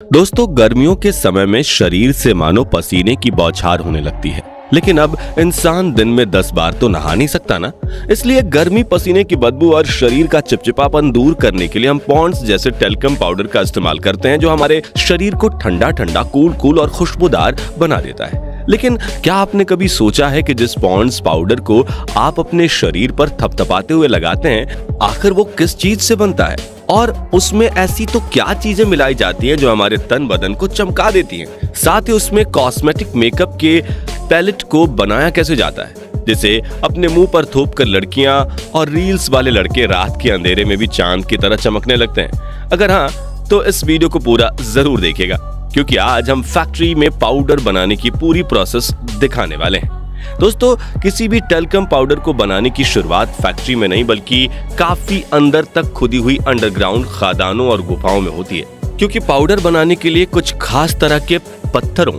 दोस्तों, गर्मियों के समय में शरीर से मानो पसीने की बौछार होने लगती है, लेकिन अब इंसान दिन में 10 बार तो नहा नहीं सकता ना। इसलिए गर्मी, पसीने की बदबू और शरीर का चिपचिपापन दूर करने के लिए हम पॉन्ड्स जैसे टेल्कम पाउडर का इस्तेमाल करते हैं, जो हमारे शरीर को ठंडा ठंडा, कूल और खुशबूदार बना देता है। लेकिन क्या आपने कभी सोचा है कि जिस पॉन्ड्स पाउडर को आप अपने शरीर पर थपथपाते हुए लगाते हैं, आखिर वो किस चीज से बनता है और उसमें ऐसी तो क्या चीजें मिलाई जाती हैं जो हमारे तन बदन को चमका देती हैं। साथ ही उसमें कॉस्मेटिक मेकअप के पैलेट को बनाया कैसे जाता है, जिसे अपने मुंह पर थोप कर लड़कियां और रील्स वाले लड़के रात के अंधेरे में भी चांद की तरह चमकने लगते हैं। अगर हाँ, तो इस वीडियो को पूरा जरूर देखिएगा, क्योंकि आज हम फैक्ट्री में पाउडर बनाने की पूरी प्रोसेस दिखाने वाले हैं। दोस्तों, किसी भी टेल्कम पाउडर को बनाने की शुरुआत फैक्ट्री में नहीं, बल्कि काफी अंदर तक खुदी हुई अंडरग्राउंड खदानों और गुफाओं में होती है, क्योंकि पाउडर बनाने के लिए कुछ खास तरह के पत्थरों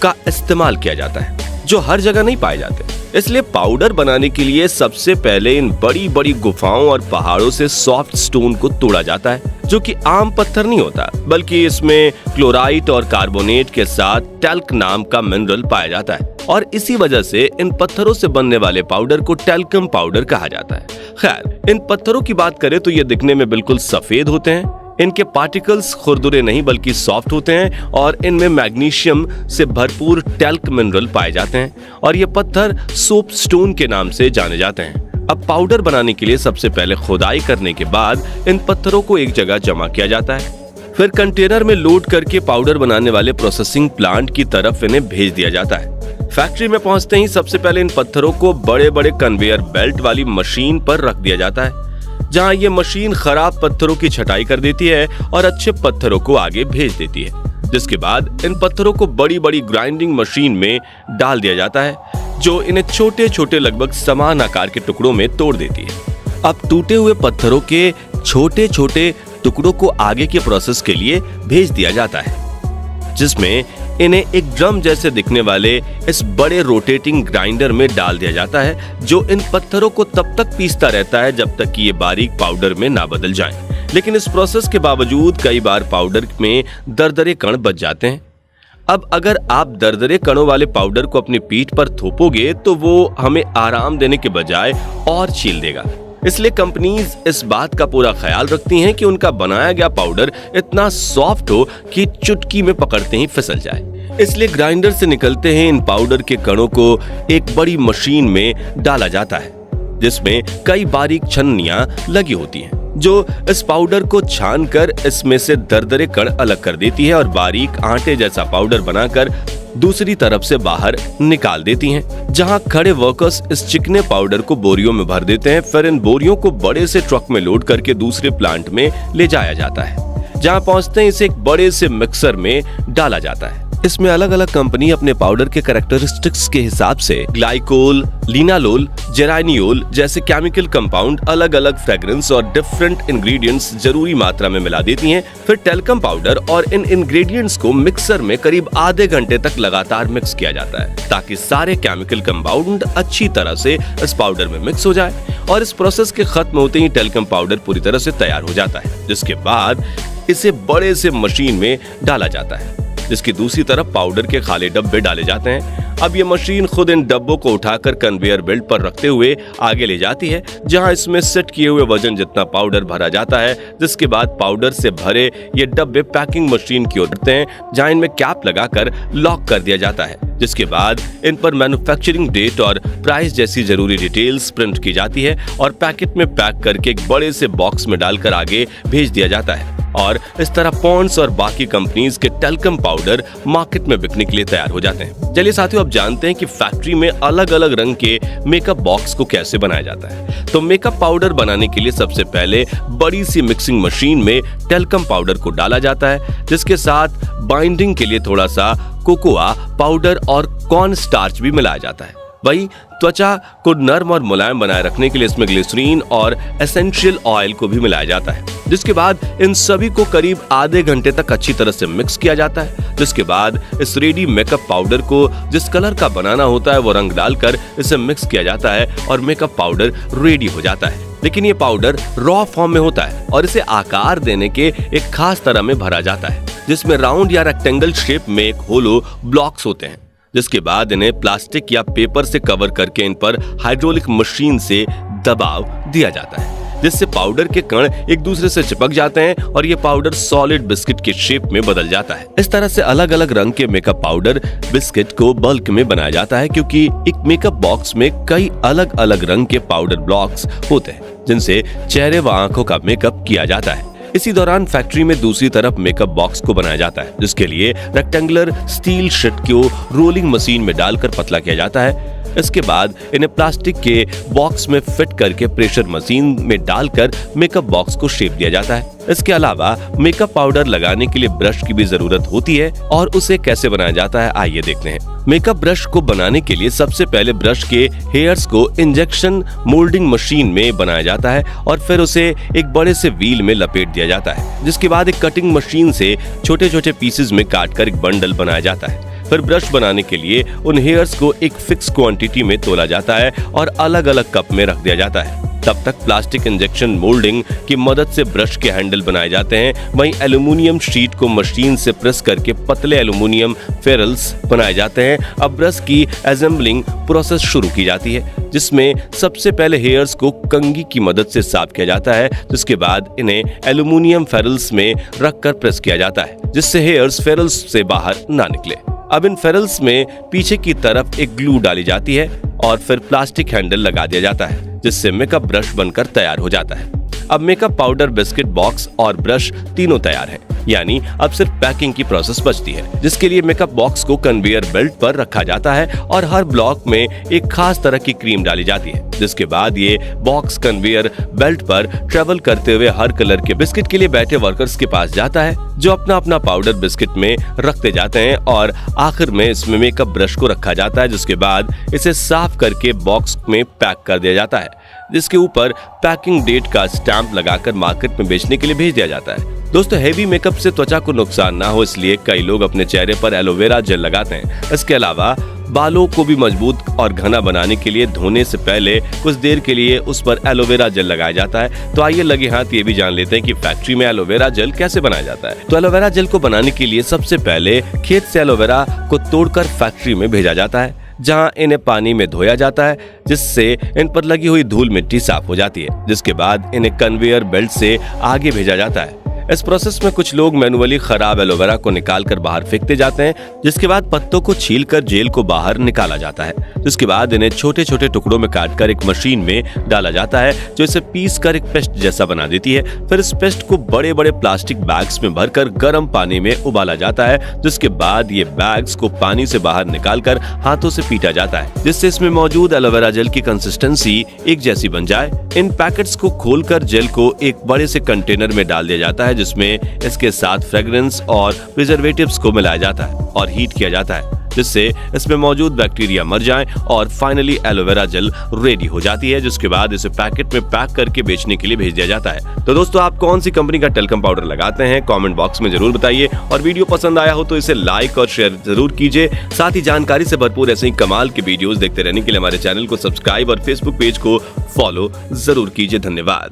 का इस्तेमाल किया जाता है जो हर जगह नहीं पाए जाते। इसलिए पाउडर बनाने के लिए सबसे पहले इन बड़ी बड़ी गुफाओं और पहाड़ों से सॉफ्ट स्टोन को तोड़ा जाता है, जो कि आम पत्थर नहीं होता, बल्कि इसमें क्लोराइट और कार्बोनेट के साथ टैल्क नाम का मिनरल पाया जाता है, और इसी वजह से इन पत्थरों से बनने वाले पाउडर को टेल्कम पाउडर कहा जाता है। खैर, इन पत्थरों की बात करें तो ये दिखने में बिल्कुल सफेद होते हैं। इनके पार्टिकल्स खुरदुरे नहीं बल्कि सॉफ्ट होते हैं, और इनमें मैग्नीशियम से भरपूर टैल्क मिनरल पाए जाते हैं, और ये पत्थर सोप स्टोन के नाम से जाने जाते हैं। अब पाउडर बनाने के लिए सबसे पहले खुदाई करने के बाद इन पत्थरों को एक जगह जमा किया जाता है, फिर कंटेनर में लोड करके पाउडर बनाने वाले प्रोसेसिंग प्लांट की तरफ इन्हें भेज दिया जाता है। फैक्ट्री में पहुंचते ही सबसे पहले इन पत्थरों को बड़े बड़े कन्वेयर बेल्ट वाली मशीन पर रख दिया जाता है, जहां ये मशीन खराब पत्थरों की छटाई कर देती है और अच्छे पत्थरों को आगे भेज देती है। जिसके बाद इन पत्थरों को बड़ी बड़ी ग्राइंडिंग मशीन में डाल दिया जाता है, जो इन्हें छोटे छोटे लगभग समान आकार के टुकड़ों में तोड़ देती है। अब टूटे हुए पत्थरों के छोटे छोटे टुकड़ों को आगे के प्रोसेस के लिए भेज दिया जाता है, जिसमें इन्हें एक ड्रम जैसे दिखने वाले इस बड़े रोटेटिंग ग्राइंडर में डाल दिया जाता है, जो इन पत्थरों को तब तक पीसता रहता है जब तक कि ये बारीक पाउडर में ना बदल जाएं। लेकिन इस प्रोसेस के बावजूद कई बार पाउडर में दरदरे कण बच जाते हैं। अब अगर आप दरदरे कणों वाले पाउडर को अपनी पीठ पर थोपोगे तो वो हमें आराम देने के बजाय और छील देगा। इसलिए कंपनीज इस बात का पूरा ख्याल रखती हैं कि उनका बनाया गया पाउडर इतना सॉफ्ट हो कि चुटकी में पकड़ते ही फिसल जाए। इसलिए ग्राइंडर से निकलते हैं इन पाउडर के कणों को एक बड़ी मशीन में डाला जाता है, जिसमें कई बारीक छन्नियां लगी होती हैं, जो इस पाउडर को छानकर इसमें से दरदरे कण अलग कर देती है और बारीक आटे जैसा पाउडर बनाकर दूसरी तरफ से बाहर निकाल देती हैं, जहां खड़े वर्कर्स इस चिकने पाउडर को बोरियों में भर देते हैं। फिर इन बोरियों को बड़े से ट्रक में लोड करके दूसरे प्लांट में ले जाया जाता है, जहां पहुंचते ही इसे एक बड़े से मिक्सर में डाला जाता है। इसमें अलग अलग कंपनी अपने पाउडर के कैरेक्टरिस्टिक्स के हिसाब से ग्लाइकोल, लिनालोल, जेरानियोल जैसे केमिकल कंपाउंड, अलग अलग फ्रेग्रेंस और डिफरेंट इंग्रेडिएंट्स जरूरी मात्रा में मिला देती हैं। फिर टेल्कम पाउडर और इन इंग्रेडिएंट्स को मिक्सर में करीब आधे घंटे तक लगातार मिक्स किया जाता है, ताकि सारे केमिकल कंपाउंड अच्छी तरह से इस पाउडर में मिक्स हो जाए। और इस प्रोसेस के खत्म होते ही टेल्कम पाउडर पूरी तरह से तैयार हो जाता है, जिसके बाद इसे बड़े से मशीन में डाला जाता है, जिसकी दूसरी तरफ पाउडर के खाली डब्बे डाले जाते हैं। अब ये मशीन खुद इन डब्बों को उठाकर कन्वेयर बेल्ट पर रखते हुए आगे ले जाती है, जहां इसमें सेट किए हुए वजन जितना पाउडर भरा जाता है। जिसके बाद पाउडर से भरे ये डब्बे पैकिंग मशीन की ओर बढ़ते हैं, जहां इनमें कैप लगाकर लॉक कर दिया जाता है। जिसके बाद इन पर मैन्युफैक्चरिंग डेट और प्राइस जैसी जरूरी डिटेल्स प्रिंट की जाती है और पैकेट में पैक करके एक बड़े से बॉक्स में डालकर आगे भेज दिया जाता है। और इस तरह पॉन्ड्स और बाकी कंपनीज के टेल्कम पाउडर मार्केट में बिकने के लिए तैयार हो जाते हैं। चलिए साथियों, अब जानते हैं कि फैक्ट्री में अलग अलग रंग के मेकअप बॉक्स को कैसे बनाया जाता है। तो मेकअप पाउडर बनाने के लिए सबसे पहले बड़ी सी मिक्सिंग मशीन में टेल्कम पाउडर को डाला जाता है, जिसके साथ बाइंडिंग के लिए थोड़ा सा कोकोआ पाउडर और कॉर्न स्टार्च भी मिलाया जाता है। वही त्वचा को नर्म और मुलायम बनाए रखने के लिए इसमें ग्लिसरीन और एसेंशियल ऑयल को भी मिलाया जाता है। जिसके बाद इन सभी को करीब आधे घंटे तक अच्छी तरह से मिक्स किया जाता है। जिसके बाद इस रेडी मेकअप पाउडर को जिस कलर का बनाना होता है वो रंग डालकर इसे मिक्स किया जाता है और मेकअप पाउडर रेडी हो जाता है। लेकिन ये पाउडर रॉ फॉर्म में होता है और इसे आकार देने के एक खास तरह में भरा जाता है, जिसमें राउंड या रेक्टेंगल शेप में एक होलो ब्लॉक्स होते हैं, जिसके बाद इन्हें प्लास्टिक या पेपर से कवर करके इन पर हाइड्रोलिक मशीन से दबाव दिया जाता है, जिससे पाउडर के कण एक दूसरे से चिपक जाते हैं और ये पाउडर सॉलिड बिस्किट के शेप में बदल जाता है। इस तरह से अलग अलग रंग के मेकअप पाउडर बिस्किट को बल्क में बनाया जाता है, क्योंकि एक मेकअप बॉक्स में कई अलग अलग रंग के पाउडर ब्लॉक्स होते हैं, जिनसे चेहरे व आंखों का मेकअप किया जाता है। इसी दौरान फैक्ट्री में दूसरी तरफ मेकअप बॉक्स को बनाया जाता है, जिसके लिए रेक्टेंगुलर स्टील शीट को रोलिंग मशीन में डालकर पतला किया जाता है। इसके बाद इन्हें प्लास्टिक के बॉक्स में फिट करके प्रेशर मशीन में डालकर मेकअप बॉक्स को शेप दिया जाता है। इसके अलावा मेकअप पाउडर लगाने के लिए ब्रश की भी जरूरत होती है और उसे कैसे बनाया जाता है आइए देखते हैं। मेकअप ब्रश को बनाने के लिए सबसे पहले ब्रश के हेयर्स को इंजेक्शन मोल्डिंग मशीन में बनाया जाता है और फिर उसे एक बड़े से व्हील में लपेट दिया जाता है, जिसके बाद एक कटिंग मशीन से छोटे छोटे पीसेस में काटकर एक बंडल बनाया जाता है। फिर ब्रश बनाने के लिए उन हेयर्स को एक फिक्स क्वांटिटी में तोला जाता है और अलग अलग कप में रख दिया जाता है। तब तक प्लास्टिक इंजेक्शन मोल्डिंग की मदद से ब्रश के हैंडल बनाए जाते हैं। वहीं एल्यूमिनियम शीट को मशीन से प्रेस करके पतले एल्यूमिनियम फेरल्स बनाए जाते हैं। अब ब्रश की असेंबलिंग प्रोसेस शुरू की जाती है, जिसमें सबसे पहले हेयर्स को कंघी की मदद से साफ किया जाता है, जिसके बाद इन्हें एल्यूमिनियम फेरल्स में रखकर प्रेस किया जाता है, जिससे हेयर्स फेरल्स से बाहर ना निकले। अब इन फेरल्स में पीछे की तरफ एक ग्लू डाली जाती है और फिर प्लास्टिक हैंडल लगा दिया जाता है, जिससे मेकअप ब्रश बनकर तैयार हो जाता है। अब मेकअप पाउडर, बिस्किट बॉक्स और ब्रश तीनों तैयार हैं, यानी अब सिर्फ पैकिंग की प्रोसेस बचती है, जिसके लिए मेकअप बॉक्स को कन्वेयर बेल्ट पर रखा जाता है और हर ब्लॉक में एक खास तरह की क्रीम डाली जाती है, जिसके बाद ये बॉक्स कन्वेयर बेल्ट पर ट्रेवल करते हुए हर कलर के बिस्किट के लिए बैठे वर्कर्स के पास जाता है, जो अपना अपना पाउडर बिस्किट में रखते जाते हैं और आखिर में इसमें मेकअप ब्रश को रखा जाता है, जिसके बाद इसे साफ करके बॉक्स में पैक कर दिया जाता है, जिसके ऊपर पैकिंग डेट का स्टैंप लगाकर मार्केट में बेचने के लिए भेज दिया जाता है। दोस्तों, हेवी मेकअप से त्वचा को नुकसान ना हो इसलिए कई लोग अपने चेहरे पर एलोवेरा जेल लगाते हैं। इसके अलावा बालों को भी मजबूत और घना बनाने के लिए धोने से पहले कुछ देर के लिए उस पर एलोवेरा जेल लगाया जाता है। तो आइए लगे हाथ ये भी जान लेते हैं कि फैक्ट्री में एलोवेरा जेल कैसे बनाया जाता है। तो एलोवेरा जेल को बनाने के लिए सबसे पहले खेत से एलोवेरा को तोड़कर फैक्ट्री में भेजा जाता है, जहां इन्हें पानी में धोया जाता है, जिससे इन पर लगी हुई धूल मिट्टी साफ हो जाती है, जिसके बाद इन्हें कन्वेयर बेल्ट से आगे भेजा जाता है। इस प्रोसेस में कुछ लोग मैनुअली खराब एलोवेरा को निकालकर बाहर फेंकते जाते हैं, जिसके बाद पत्तों को छीलकर जेल को बाहर निकाला जाता है, जिसके बाद इन्हें छोटे छोटे टुकड़ों में काटकर एक मशीन में डाला जाता है, जो इसे पीस कर एक पेस्ट जैसा बना देती है। फिर इस पेस्ट को बड़े बड़े प्लास्टिक बैग्स में भरकर गर्म पानी में उबाला जाता है, जिसके बाद ये बैग्स को पानी से बाहर निकालकर हाथों से पीटा जाता है, जिससे इसमें मौजूद एलोवेरा जेल की कंसिस्टेंसी एक जैसी बन जाए। इन पैकेट्स को खोलकर जेल को एक बड़े से कंटेनर में डाल दिया जाता है, जिसमें इसके साथ फ्रेग्रेंस और प्रिजर्वेटिव्स को मिलाया जाता है और हीट किया जाता है, जिससे इसमें मौजूद बैक्टीरिया मर जाएं और फाइनली एलोवेरा जेल रेडी हो जाती है, जिसके बाद इसे पैकेट में पैक करके बेचने के लिए भेज दिया जाता है। तो दोस्तों, आप कौन सी कंपनी का टेल्कम पाउडर लगाते हैं कमेंट बॉक्स में जरूर बताइए, और वीडियो पसंद आया हो तो इसे लाइक और शेयर जरूर कीजिए। साथ ही जानकारी से भरपूर ऐसे ही कमाल के वीडियोस देखते रहने के लिए हमारे चैनल को सब्सक्राइब और फेसबुक पेज को फॉलो जरूर कीजिए। धन्यवाद।